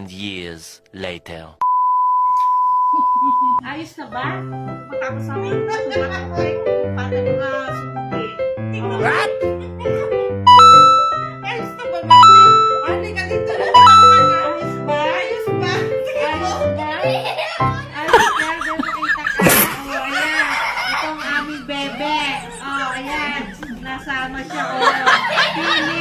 Years later. Ayos na ba? Matapos namin yung paano mga subuki. What? Ayos na ba, Mami? Hindi ka dito na naman. Ayos ba? Ayos ba? Ayos ba? Ayos ba? Dahil makita ka. O, ayan. Ito ang aming bebe. O, ayan. Nasama siya. O, Pili.